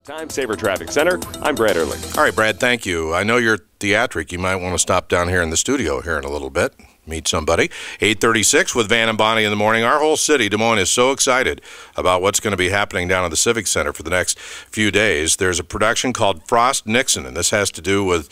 Time Saver Traffic Center. I'm Brad Early. All right, Brad, thank you. I know you're theatric. You might want to stop down here in the studio here in a little bit, meet somebody. 8:36 with Van and Bonnie in the morning. Our whole city, Des Moines, is so excited about what's going to be happening down at the Civic Center for the next few days. There's a production called Frost Nixon, and this has to do with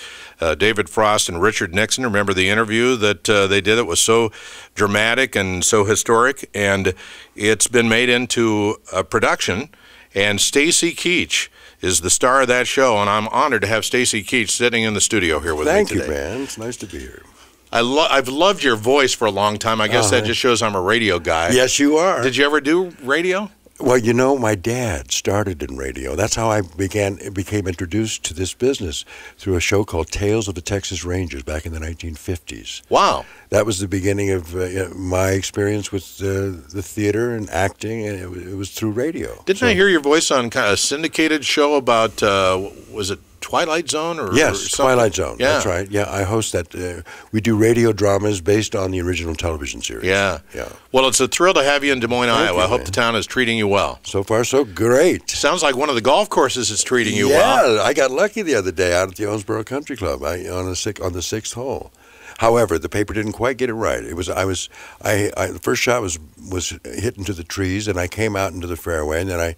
David Frost and Richard Nixon. Remember the interview that they did? It was so dramatic and so historic, and it's been made into a production, and Stacy Keach is the star of that show, and I'm honored to have Stacy Keach sitting in the studio here with me today. Thank you, man. It's nice to be here. I've loved your voice for a long time. I guess that just shows I'm a radio guy. Yes, you are. Did you ever do radio? Well, you know, my dad started in radio. That's how I became introduced to this business, through a show called Tales of the Texas Rangers back in the 1950s. Wow. That was the beginning of my experience with the theater and acting, and it was through radio. Didn't I hear your voice on kind of a syndicated show about, was it Twilight Zone? Yes, Twilight Zone. Yeah. That's right. Yeah, I host that. We do radio dramas based on the original television series. Yeah. Yeah. Well, it's a thrill to have you in Des Moines, Iowa. You, I hope man. the town is treating you well. So far, so great. Sounds like one of the golf courses is treating you well. Yeah, I got lucky the other day out at the Owensboro Country Club on the sixth hole. However, the paper didn't quite get it right. The first shot was hit into the trees, and I came out into the fairway, and then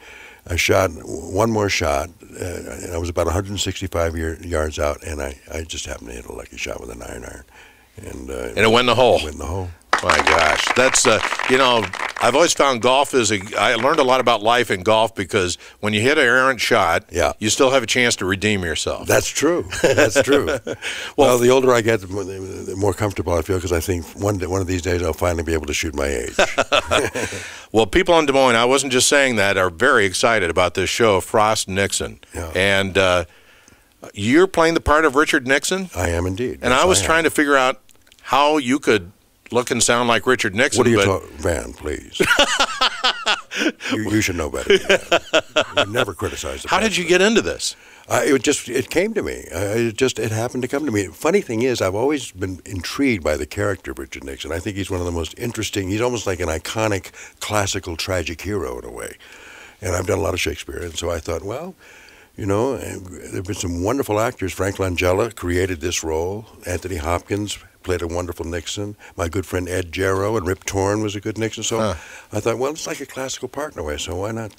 I shot one more shot, and I was about 165 yards out, and I just happened to hit a lucky shot with an iron. And it went in the hole. Went in the hole. My gosh, that's I've always found golf I learned a lot about life in golf, because when you hit an errant shot, you still have a chance to redeem yourself. That's true. That's true. well, the older I get, the more comfortable I feel, because I think one of these days I'll finally be able to shoot my age. Well, people in Des Moines, I wasn't just saying that, are very excited about this show, Frost Nixon. Yeah. And you're playing the part of Richard Nixon? I am indeed. And I was trying to figure out how you could look and sound like Richard Nixon. What are you talking, Van, please. you should know better than that. You never criticize the How did you get into this? It came to me. It happened to come to me. Funny thing is, I've always been intrigued by the character of Richard Nixon. I think he's one of the most interesting. He's almost like an iconic, classical, tragic hero in a way. And I've done a lot of Shakespeare, and so I thought, well, you know, there have been some wonderful actors. Frank Langella created this role. Anthony Hopkins played a wonderful Nixon. My good friend Ed Jarrow and Rip Torn was a good Nixon. So I thought, well, it's like a classical part in a way, so why not,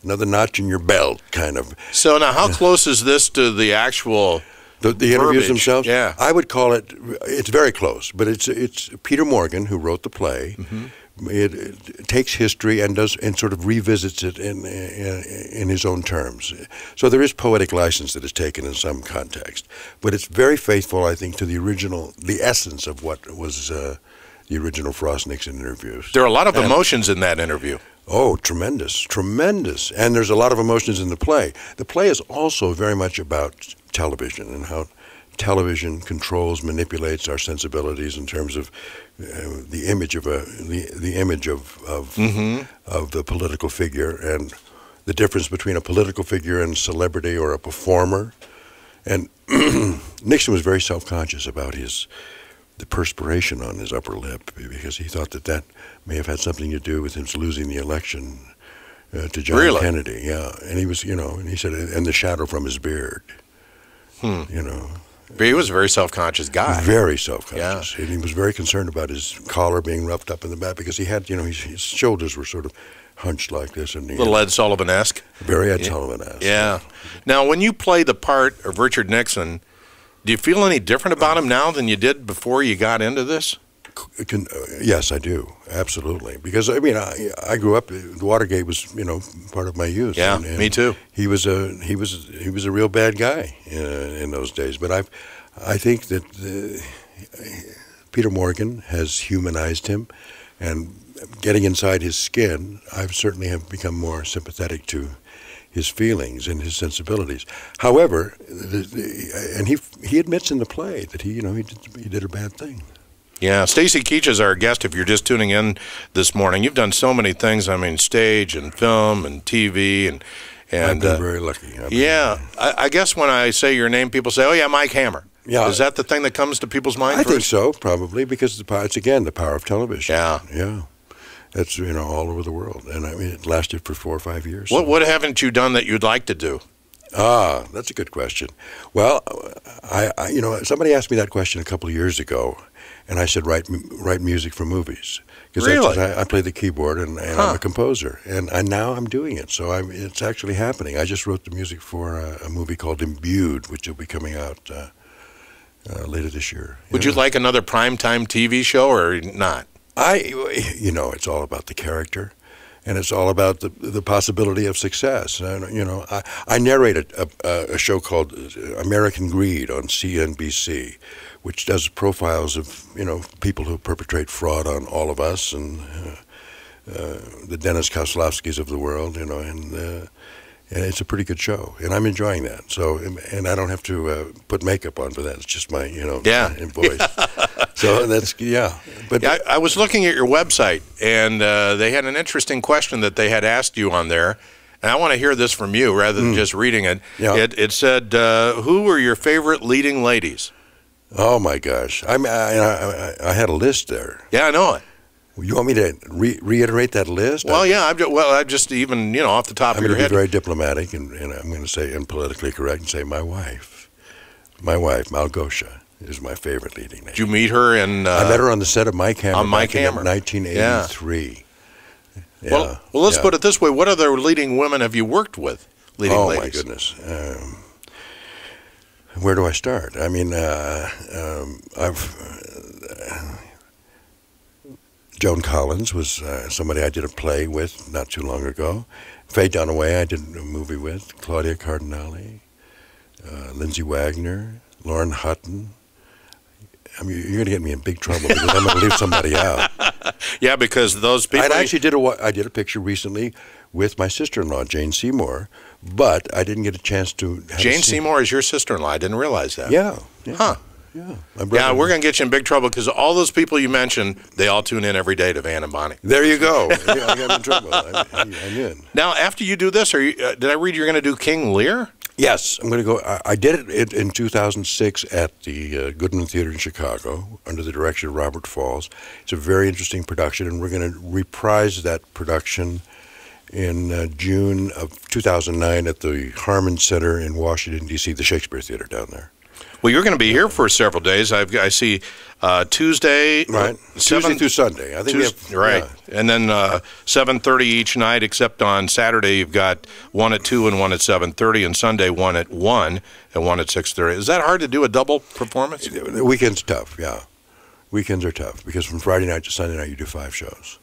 another notch in your belt, kind of. So now, how close is this to the actual the interviews themselves? Yeah. I would call it's very close, but it's Peter Morgan, who wrote the play. Mm-hmm. It takes history and sort of revisits it in his own terms. So there is poetic license that is taken in some context, but it's very faithful, I think, to the essence of what was the original Frost Nixon interviews. There are a lot of emotions in that interview. Oh, tremendous, tremendous. And there's a lot of emotions in the play. The play is also very much about television and how television manipulates our sensibilities in terms of the image of the political figure, and the difference between a political figure and celebrity or a performer. And Nixon was very self-conscious about the perspiration on his upper lip, because he thought that may have had something to do with him losing the election to John Kennedy. Yeah, and he was, and he said, and the shadow from his beard. But he was a very self-conscious guy. Very self-conscious. Yeah. And he was very concerned about his collar being roughed up in the back, because he had, his shoulders were sort of hunched like this. And little Ed Sullivan-esque. Very Ed Sullivan-esque. Yeah. Now, when you play the part of Richard Nixon, do you feel any different about him now than you did before you got into this? Yes, I do. Absolutely. Because, I grew up, the Watergate was, part of my youth. Yeah, and me too. He was a real bad guy in those days. But I think that Peter Morgan has humanized him, and getting inside his skin, I certainly have become more sympathetic to his feelings and his sensibilities. However, and he admits in the play that he did a bad thing. Yeah, Stacy Keach is our guest. If you're just tuning in this morning, you've done so many things. I mean, stage and film and TV and I've been very lucky. I guess when I say your name, people say, "Oh yeah, Mike Hammer." Yeah, is that the thing that comes to people's mind? I think so, probably, because it's again the power of television. Yeah, yeah. That's all over the world, and it lasted for 4 or 5 years. What haven't you done that you'd like to do? Ah, that's a good question. Well, somebody asked me that question a couple of years ago, and I said write music for movies. Really? I play the keyboard, and I'm a composer, and now I'm doing it. So it's actually happening. I just wrote the music for a movie called Imbued, which will be coming out later this year. Would you like another primetime TV show or not? It's all about the character, and it's all about the possibility of success. I narrated a show called American Greed on CNBC, which does profiles of people who perpetrate fraud on all of us and the Dennis Kozlowskis of the world, and it's a pretty good show, and I'm enjoying that. So, and I don't have to put makeup on for that. It's just my voice. So that's But I was looking at your website, and they had an interesting question that they had asked you on there. And I want to hear this from you rather than just reading it. Yeah. It said, "Who were your favorite leading ladies?" Oh my gosh, I had a list there. Yeah, I know it. You want me to reiterate that list? Well, I just even off the top of your head. I'm going to be very diplomatic, and I'm going to say, and politically correct, and say my wife, Malgosia, is my favorite leading lady. Did you meet her? And I met her on the set of My Camera. On My Camera, in 1983. Yeah. Well, let's put it this way: what other leading women have you worked with? Leading ladies. Oh my goodness. Where do I start? I mean, Joan Collins was somebody I did a play with not too long ago. Faye Dunaway I did a movie with. Claudia Cardinale, Lindsay Wagner, Lauren Hutton. I mean, you're going to get me in big trouble because I'm going to leave somebody out. Yeah, because those people. I did a picture recently with my sister-in-law, Jane Seymour, but I didn't get a chance to. Jane Seymour is your sister-in-law. I didn't realize that. Yeah. Huh. Yeah. Yeah, we're going to get you in big trouble because all those people you mentioned, they all tune in every day to Van and Bonnie. There you go. Yeah, I got in trouble. I'm in. Now, after you do this, did I read you're going to do King Lear? Yes, I'm going to go. I did it in 2006 at the Goodman Theater in Chicago under the direction of Robert Falls. It's a very interesting production, and we're going to reprise that production in June of 2009 at the Harmon Center in Washington, D.C., the Shakespeare Theater down there. Well, you're going to be here for several days. I see Tuesday, right? Tuesday through Sunday. I think Tuesday, right, and then 7:30 each night. Except on Saturday, you've got one at 2 and one at 7:30, and Sunday one at 1 and one at 6:30. Is that hard to do a double performance? The weekend's tough. Yeah, weekends are tough because from Friday night to Sunday night you do 5 shows.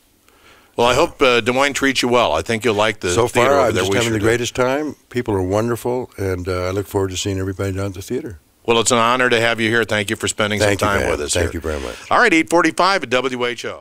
Well, I hope Des Moines treats you well. I think you'll like the so theater far. over I'm there. just having the greatest time. People are wonderful, and I look forward to seeing everybody down at the theater. Well, it's an honor to have you here. Thank you for spending some time with us. Thank you very much. All right, 8:45 at WHO.